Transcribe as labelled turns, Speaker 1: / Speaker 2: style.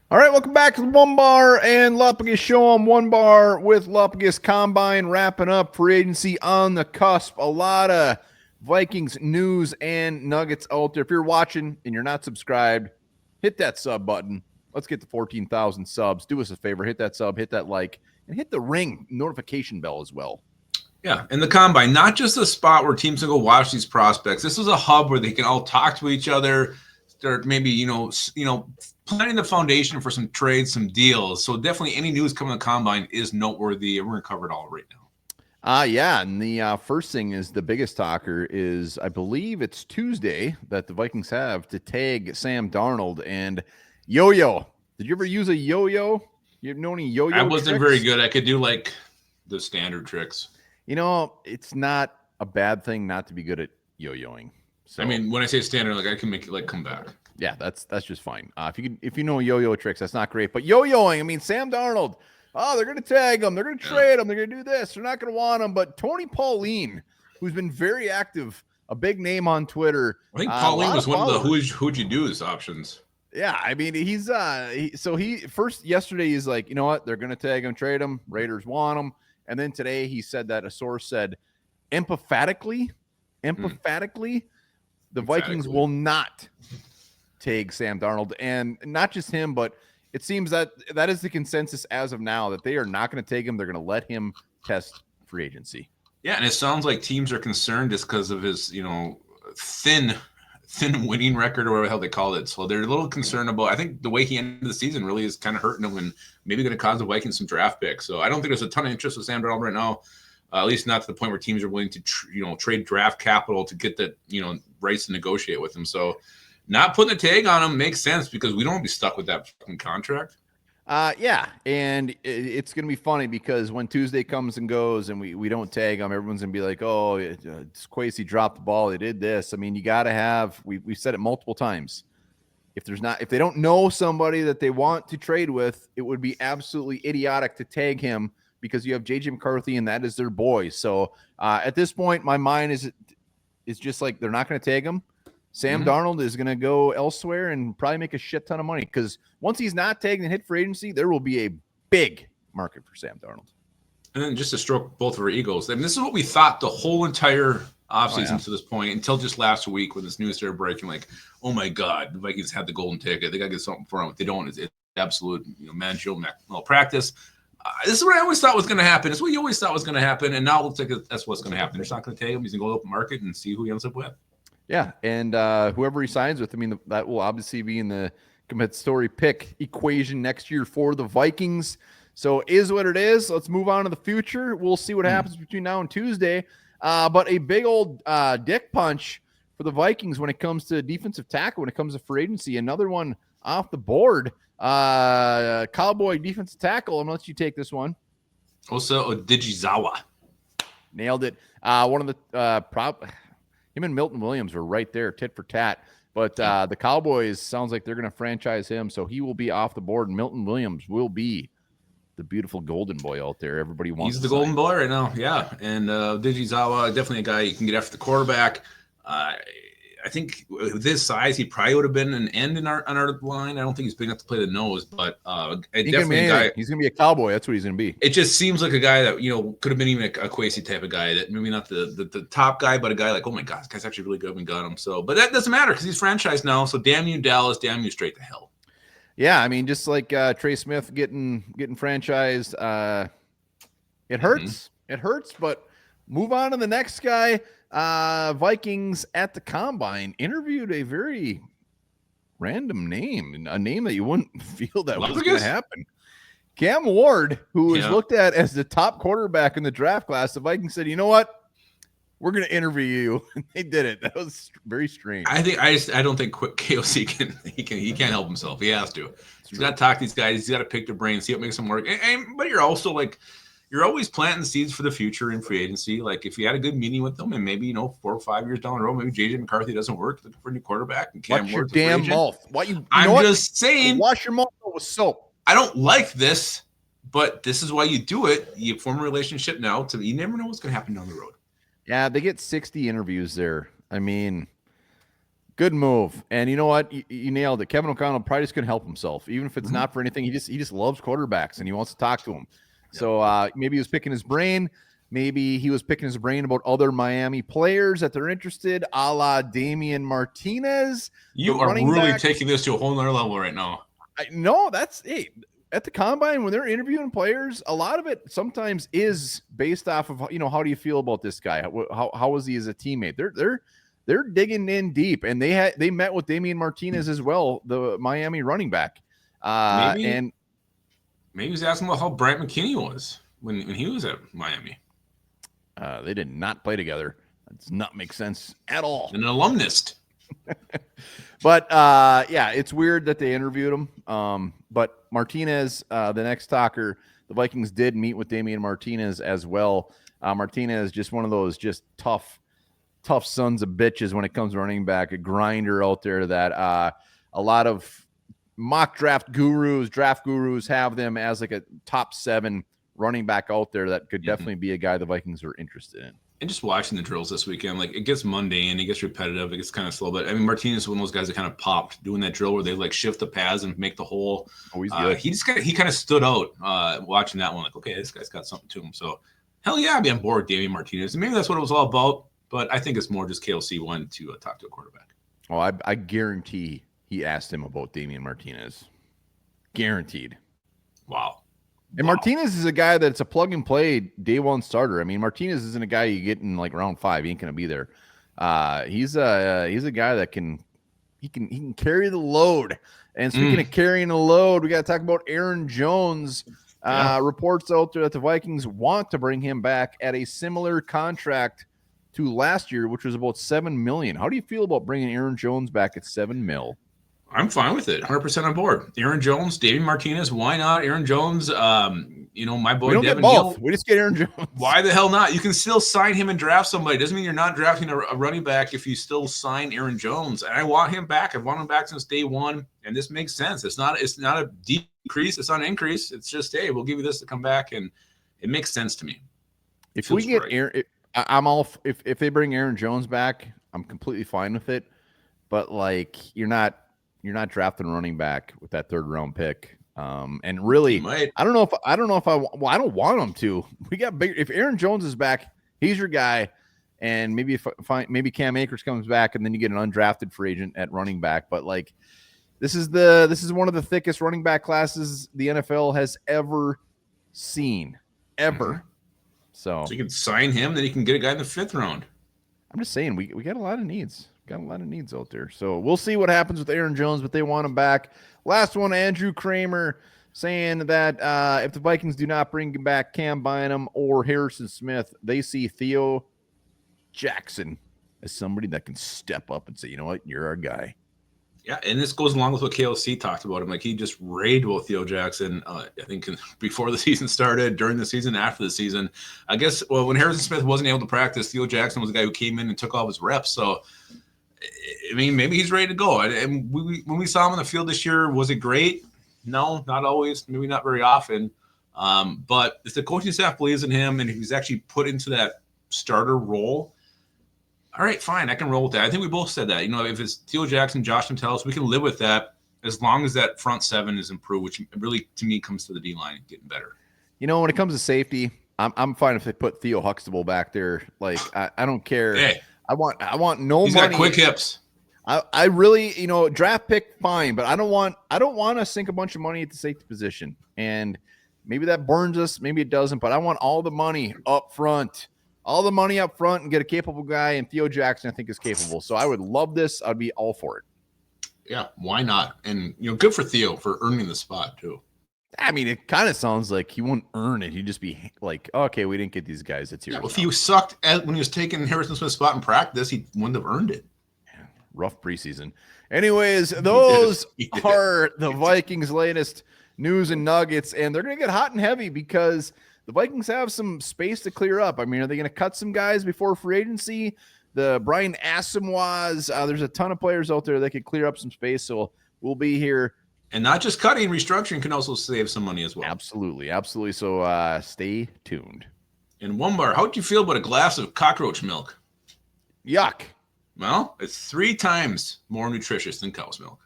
Speaker 1: All right, welcome back to the Onebar and Lupagus show on Onebar with Lupagus Combine wrapping up free agency on the cusp. A lot of Vikings news and nuggets out there. If you're watching and you're not subscribed, hit that sub button. Let's get to 14,000 subs. Do us a favor, hit that sub, hit that like, and hit the ring notification bell as well.
Speaker 2: Yeah, and the Combine, not just a spot where teams can go watch these prospects. This is a hub where they can all talk to each other, start maybe, planning the foundation for some trades, some deals. So definitely any news coming to the Combine is noteworthy, and we're going to cover it all right now.
Speaker 1: Yeah, and the first thing is the biggest talker is, I believe it's Tuesday that the Vikings have to tag Sam Darnold and yo-yo. Did you ever use a yo-yo? You know any yo-yo
Speaker 2: I wasn't
Speaker 1: tricks?
Speaker 2: very good. I could do like the standard tricks.
Speaker 1: It's not a bad thing not to be good at yo-yoing. So,
Speaker 2: I mean, when I say standard, like I can make it like come back.
Speaker 1: Yeah, that's just fine. If you know yo-yo tricks, that's not great. But yo-yoing, I mean, Sam Darnold. Oh, they're going to tag him. They're going to trade him. They're going to do this. They're not going to want him. But Tony Pauline, who's been very active, a big name on Twitter.
Speaker 2: I think Pauline was one of the who'd you do his options.
Speaker 1: Yeah, I mean, he's yesterday he's like, you know what? They're going to tag him, trade him. Raiders want him. And then today he said that a source said, emphatically, the Vikings will not tag Sam Darnold. And not just him, but it seems that is the consensus as of now, that they are not going to take him. They're going to let him test free agency.
Speaker 2: Yeah, and it sounds like teams are concerned just because of his, thin winning record or whatever the hell they call it. So they're a little concerned about, I think the way he ended the season really is kind of hurting them and maybe going to cause the Vikings some draft picks. So I don't think there's a ton of interest with Sam Darnold right now, at least not to the point where teams are willing to, trade draft capital to get the, rights to negotiate with him. So not putting a tag on him makes sense because we don't want to be stuck with that fucking contract.
Speaker 1: Yeah, and it's going to be funny because when Tuesday comes and goes and we don't tag them, everyone's going to be like, oh, Kwesi dropped the ball. They did this. I mean, you got to have, we've said it multiple times. If they don't know somebody that they want to trade with, it would be absolutely idiotic to tag him because you have JJ McCarthy and that is their boy. So at this point, my mind is just like, they're not going to tag him. Sam Darnold is going to go elsewhere and probably make a shit ton of money because once he's not tagged and hit free agency, there will be a big market for Sam Darnold.
Speaker 2: And then just to stroke both of our egos, I mean, this is what we thought the whole entire offseason to this point until just last week when this news started breaking, like, oh my God, the Vikings had the golden ticket. They got to get something for him. If they don't, it's absolute managerial malpractice. This is what I always thought was going to happen. It's what you always thought was going to happen. And now it looks like that's what's going to happen. They're not going to tag him. He's going to go to the market and see who he ends up with.
Speaker 1: Yeah, and whoever he signs with, I mean, that will obviously be in the compensatory pick equation next year for the Vikings. So is what it is. Let's move on to the future. We'll see what happens between now and Tuesday. But a big old dick punch for the Vikings when it comes to defensive tackle, when it comes to free agency. Another one off the board. Cowboy defensive tackle. I'm going to let you take this one.
Speaker 2: Osa Odighizuwa.
Speaker 1: Nailed it. One of the him and Milton Williams were right there, tit for tat. But the Cowboys sounds like they're going to franchise him, so he will be off the board. And Milton Williams will be the beautiful golden boy out there. Everybody wants.
Speaker 2: He's the golden boy right now, yeah. And Odighizuwa, definitely a guy you can get after the quarterback. I think with his size, he probably would have been an end on our line. I don't think he's big enough to play the nose, but definitely a guy.
Speaker 1: He's going to be a cowboy. That's what he's going to be.
Speaker 2: It just seems like a guy that could have been even a Kwesi type of guy. That maybe not the top guy, but a guy like, oh my God, this guy's actually really good. We got him. So, but that doesn't matter because he's franchised now. So damn you, Dallas. Damn you, straight to hell.
Speaker 1: Yeah, I mean, just like Trey Smith getting franchised, it hurts. It hurts, but move on to the next guy. Vikings at the Combine interviewed a very random name, a name that you wouldn't feel that was going to happen. Cam Ward, who was looked at as the top quarterback in the draft class, the Vikings said, you know what? We're going to interview you. And they did it. That was very strange.
Speaker 2: I don't think KOC can't help himself. He has to. He's got to talk to these guys. He's got to pick their brains, see what makes them work. But you're also like, you're always planting seeds for the future in free agency. Like if you had a good meeting with them and maybe, 4 or 5 years down the road, maybe JJ McCarthy doesn't work, looking for a new quarterback. And
Speaker 1: Cam Ward's your damn mouth.
Speaker 2: I'm just saying.
Speaker 1: Wash your mouth with soap.
Speaker 2: I don't like this, but this is why you do it. You form a relationship now. You never know what's going to happen down the road.
Speaker 1: Yeah, they get 60 interviews there. I mean, Good move. And you know what? You nailed it. Kevin O'Connell probably just couldn't help himself. Even if it's not for anything, he just loves quarterbacks and he wants to talk to them. Yep. So maybe he was picking his brain. Maybe he was picking his brain about other Miami players that they're interested, a la Damian Martinez.
Speaker 2: You are really taking this to a whole nother level right now.
Speaker 1: No, that's at the combine when they're interviewing players, a lot of it sometimes is based off of, how do you feel about this guy? How was he as a teammate? They're digging in deep, and they met with Damian Martinez as well, the Miami running back.
Speaker 2: Maybe he's asking about how Bryant McKinney was when he was at Miami.
Speaker 1: They did not play together. That does not make sense at all.
Speaker 2: An alumnist.
Speaker 1: But it's weird that they interviewed him. But Martinez, the next talker, the Vikings did meet with Damian Martinez as well. Martinez, just one of those just tough sons of bitches when it comes to running back, a grinder out there that a lot of mock draft gurus have them as like a top 7 running back out there that could definitely be a guy the Vikings are interested in.
Speaker 2: And just watching the drills this weekend, like, it gets mundane, it gets repetitive, it gets kind of slow. But I mean, Martinez is one of those guys that kind of popped doing that drill where they like shift the pads and make the hole.
Speaker 1: Oh, he's good.
Speaker 2: He kind of stood out watching that one. Like, okay, this guy's got something to him. So hell yeah, I'd be on board with Damian Martinez. And maybe that's what it was all about. But I think it's more just KLC wanted to talk to a quarterback.
Speaker 1: Oh, I guarantee he asked him about Damian Martinez. Guaranteed.
Speaker 2: Wow.
Speaker 1: And Martinez is a guy that's a plug and play day one starter. I mean, Martinez isn't a guy you get in like round 5. He ain't going to be there. He's a guy that can carry the load. And speaking of carrying the load, we got to talk about Aaron Jones. Reports out there that the Vikings want to bring him back at a similar contract to last year, which was about $7 million. How do you feel about bringing Aaron Jones back at $7 million?
Speaker 2: I'm fine with it. 100% on board. Aaron Jones, Damian Martinez, why not? Aaron Jones, my boy
Speaker 1: we don't
Speaker 2: Devin
Speaker 1: get both.
Speaker 2: Hill.
Speaker 1: We just get Aaron Jones.
Speaker 2: Why the hell not? You can still sign him and draft somebody. Doesn't mean you're not drafting a running back if you still sign Aaron Jones. And I want him back. I've wanted him back since day one, and this makes sense. It's not a decrease. It's not an increase. It's just, hey, we'll give you this to come back, and it makes sense to me.
Speaker 1: If we get Aaron, I'm all if they bring Aaron Jones back, I'm completely fine with it. But like, you're not drafting a running back with that 3rd round pick. And really, I don't know if I don't want him to. We got big. If Aaron Jones is back, he's your guy. And maybe maybe Cam Akers comes back, and then you get an undrafted free agent at running back. But like, this is one of the thickest running back classes the NFL has ever seen, ever.
Speaker 2: Mm-hmm. So you can sign him, then you can get a guy in the 5th round.
Speaker 1: I'm just saying, we got a lot of needs. Got a lot of needs out there. So we'll see what happens with Aaron Jones, but they want him back. Last one, Andrew Kramer saying that if the Vikings do not bring back Cam Bynum or Harrison Smith, they see Theo Jackson as somebody that can step up and say, you know what, you're our guy.
Speaker 2: Yeah, and this goes along with what KLC talked about him. Like, he just raved about Theo Jackson, I think, before the season started, during the season, after the season. I guess, when Harrison Smith wasn't able to practice, Theo Jackson was the guy who came in and took all his reps. So, I mean, maybe he's ready to go. And when we saw him on the field this year, was it great? No, not always. Maybe not very often. But if the coaching staff believes in him and he's actually put into that starter role, all right, fine, I can roll with that. I think we both said that. If it's Theo Jackson, Josh Metellus, we can live with that as long as that front 7 is improved, which really, to me, comes to the D-line getting better.
Speaker 1: When it comes to safety, I'm fine if they put Theo Huxtable back there. Like, I don't care.
Speaker 2: Hey.
Speaker 1: I want no
Speaker 2: He's
Speaker 1: money.
Speaker 2: He's got quick hips.
Speaker 1: I really, draft pick, fine, but I don't want to sink a bunch of money at the safety position. And maybe that burns us, maybe it doesn't, but I want all the money up front. All the money up front and get a capable guy, and Theo Jackson, I think, is capable. So I would love this. I'd be all for it.
Speaker 2: Yeah, why not? And, good for Theo for earning the spot, too.
Speaker 1: I mean, it kind of sounds like he wouldn't earn it. He'd just be like, okay, we didn't get these guys. It's yours.
Speaker 2: Yeah, well, if he sucked when he was taking Harrison Smith's spot in practice, he wouldn't have earned it.
Speaker 1: Yeah, rough preseason. Anyways, those are the Vikings' latest news and nuggets, and they're going to get hot and heavy because the Vikings have some space to clear up. I mean, are they going to cut some guys before free agency? The Brian Asamoahs, there's a ton of players out there that could clear up some space, so we'll be here.
Speaker 2: And not just cutting, restructuring can also save some money as well.
Speaker 1: Absolutely. So stay tuned.
Speaker 2: And Onebar, how do you feel about a glass of cockroach milk?
Speaker 1: Yuck.
Speaker 2: Well, it's 3 times more nutritious than cow's milk.